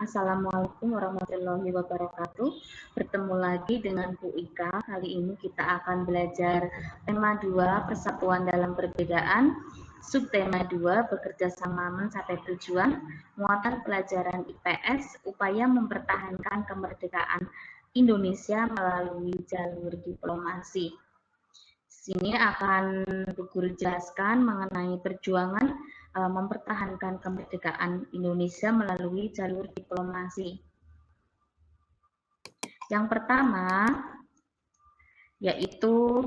Assalamualaikum warahmatullahi wabarakatuh. Bertemu lagi dengan Bu Ika. Kali ini kita akan belajar tema 2, persatuan dalam perbedaan. Subtema 2, bekerja sama mencapai tujuan. Muatan pelajaran IPS, upaya mempertahankan kemerdekaan Indonesia melalui jalur diplomasi. Sini akan Bu Guru jelaskan mengenai perjuangan mempertahankan kemerdekaan Indonesia melalui jalur diplomasi. Yang pertama yaitu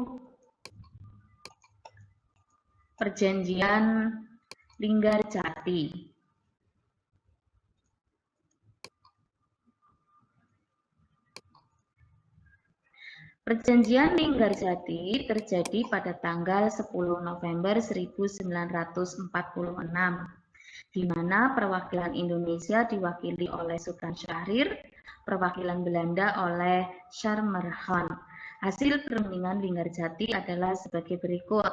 Perjanjian Linggarjati. Perjanjian Linggarjati terjadi pada tanggal 10 November 1946, di mana perwakilan Indonesia diwakili oleh Sultan Syahrir, perwakilan Belanda oleh Schermerhorn. Hasil perundingan Linggarjati adalah sebagai berikut.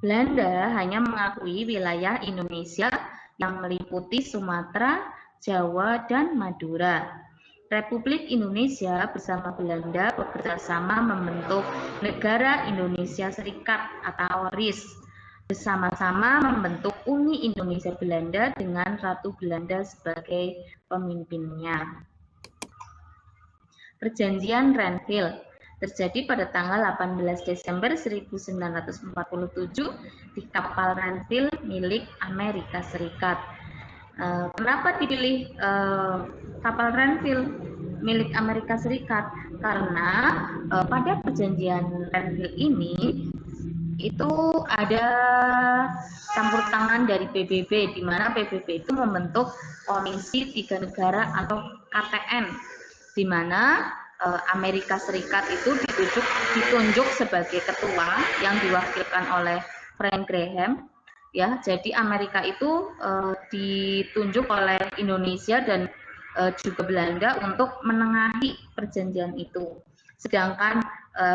Belanda hanya mengakui wilayah Indonesia yang meliputi Sumatera, Jawa, dan Madura. Republik Indonesia bersama Belanda bekerjasama membentuk Negara Indonesia Serikat atau RIS. Bersama-sama membentuk Uni Indonesia Belanda dengan Ratu Belanda sebagai pemimpinnya. Perjanjian Renville terjadi pada tanggal 18 Desember 1947 di kapal Renville milik Amerika Serikat. Kenapa dipilih kapal Renville milik Amerika Serikat? Karena pada perjanjian Renville ini itu ada campur tangan dari PBB, di mana PBB itu membentuk Komisi Tiga Negara atau KTN, di mana Amerika Serikat itu ditunjuk sebagai ketua yang diwakilkan oleh Frank Graham. Ya, jadi Amerika itu ditunjuk oleh Indonesia dan juga Belanda untuk menengahi perjanjian itu. Sedangkan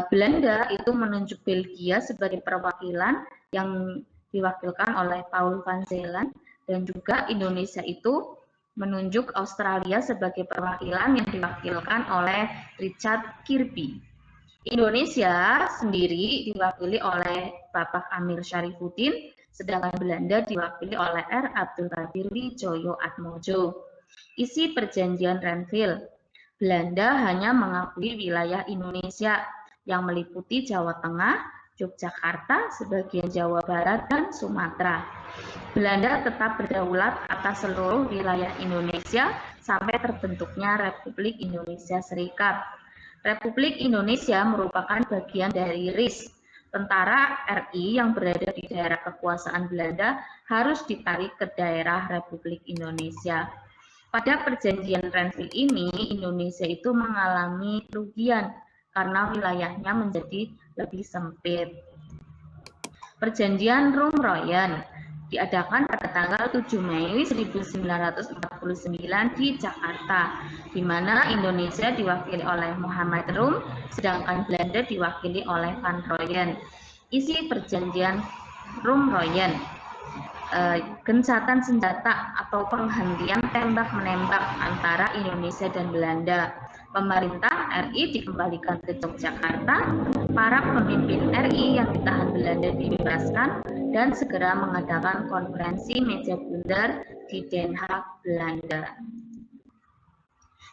Belanda itu menunjuk Belgia sebagai perwakilan yang diwakilkan oleh Paul van Zeeland, dan juga Indonesia itu menunjuk Australia sebagai perwakilan yang diwakilkan oleh Richard Kirby. Indonesia sendiri diwakili oleh Bapak Amir Syarifuddin, sedangkan Belanda diwakili oleh R. Abdul Qadir Widjoyo Atmojo. Isi perjanjian Renville, Belanda hanya mengakui wilayah Indonesia yang meliputi Jawa Tengah, Yogyakarta, sebagian Jawa Barat, dan Sumatera. Belanda tetap berdaulat atas seluruh wilayah Indonesia sampai terbentuknya Republik Indonesia Serikat. Republik Indonesia merupakan bagian dari RIS. Tentara RI yang berada di daerah kekuasaan Belanda harus ditarik ke daerah Republik Indonesia. Pada perjanjian Renville ini, Indonesia itu mengalami kerugian karena wilayahnya menjadi lebih sempit. Perjanjian Rum-Royan diadakan pada tanggal 7 Mei 1949 di Jakarta, di mana Indonesia diwakili oleh Muhammad Rum, sedangkan Belanda diwakili oleh Van Royen. Isi perjanjian Rum-Royen, gencatan senjata atau penghentian tembak-menembak antara Indonesia dan Belanda. Pemerintah RI dikembalikan ke Yogyakarta, para pemimpin RI yang ditahan Belanda dibebaskan, dan segera mengadakan konferensi meja bundar di Den Haag, Belanda.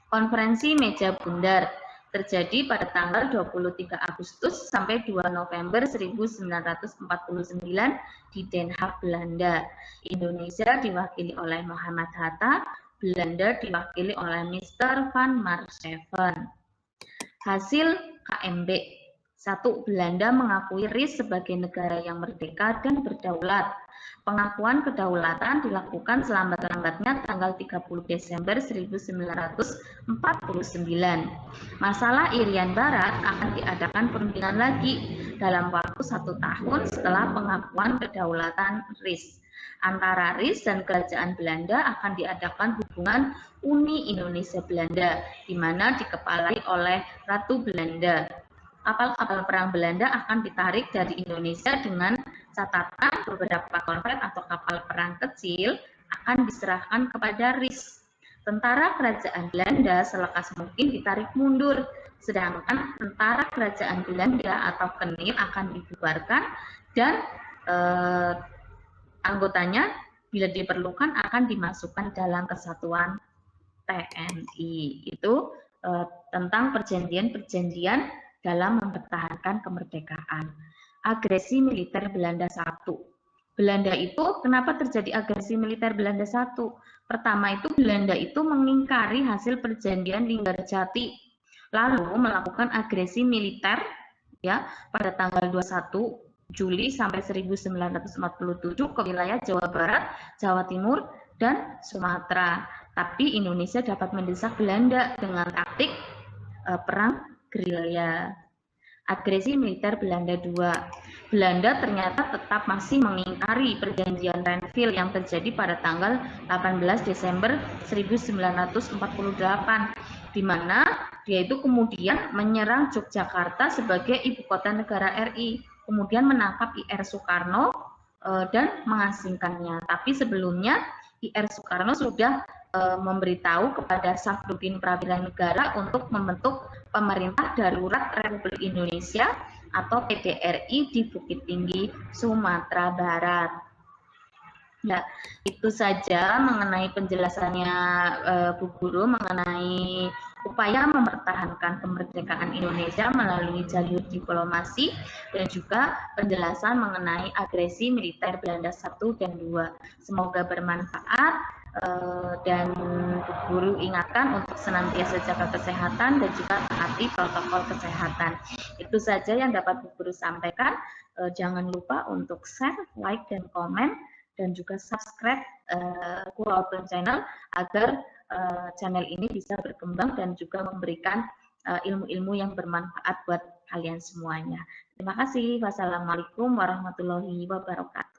Konferensi meja bundar terjadi pada tanggal 23 Agustus sampai 2 November 1949 di Den Haag, Belanda. Indonesia diwakili oleh Muhammad Hatta, Belanda diwakili oleh Mr. van Maarseveen. Hasil KMB: 1. Belanda mengakui RIS sebagai negara yang merdeka dan berdaulat. Pengakuan kedaulatan dilakukan selambat-lambatnya tanggal 30 Desember 1949. Masalah Irian Barat akan diadakan perundingan lagi dalam waktu 1 tahun setelah pengakuan kedaulatan RIS. Antara RIS dan Kerajaan Belanda akan diadakan hubungan Uni Indonesia Belanda, di mana dikepalai oleh Ratu Belanda. Kapal-kapal perang Belanda akan ditarik dari Indonesia dengan catatan beberapa korvet atau kapal perang kecil akan diserahkan kepada RIS. tentara kerajaan Belanda selekas mungkin ditarik mundur, sedangkan tentara kerajaan Belanda atau Kenil akan dibubarkan dan anggotanya bila diperlukan akan dimasukkan dalam kesatuan TNI. Itu tentang perjanjian-perjanjian dalam mempertahankan kemerdekaan. Agresi militer Belanda I. Belanda itu, kenapa terjadi agresi militer Belanda I? Pertama itu Belanda itu mengingkari hasil perjanjian Linggarjati, lalu melakukan agresi militer ya pada tanggal 21 Juli sampai 1947 ke wilayah Jawa Barat, Jawa Timur, dan Sumatera. Tapi Indonesia dapat mendesak Belanda dengan taktik perang gerilya. Agresi militer Belanda II. Belanda ternyata tetap masih mengingkari perjanjian Renville yang terjadi pada tanggal 18 Desember 1948, di mana dia itu kemudian menyerang Yogyakarta sebagai ibu kota negara RI, kemudian menangkap IR Soekarno dan mengasingkannya. Tapi sebelumnya IR Soekarno sudah memberitahu kepada Safruddin Prawira Negara untuk membentuk Pemerintah Darurat Republik Indonesia atau PDRI di Bukit Tinggi, Sumatera Barat. Ya, itu saja mengenai penjelasannya Bu Guru mengenai upaya mempertahankan kemerdekaan Indonesia melalui jalur diplomasi dan juga penjelasan mengenai agresi militer Belanda I dan II. Semoga bermanfaat dan Bu Guru ingatkan untuk senantiasa jaga kesehatan dan juga taati protokol kesehatan. Itu saja yang dapat Bu Guru sampaikan. Jangan lupa untuk share, like, dan komen, dan juga subscribe Kuraopen Channel agar channel ini bisa berkembang dan juga memberikan ilmu-ilmu yang bermanfaat buat kalian semuanya. Terima kasih. Wassalamualaikum warahmatullahi wabarakatuh.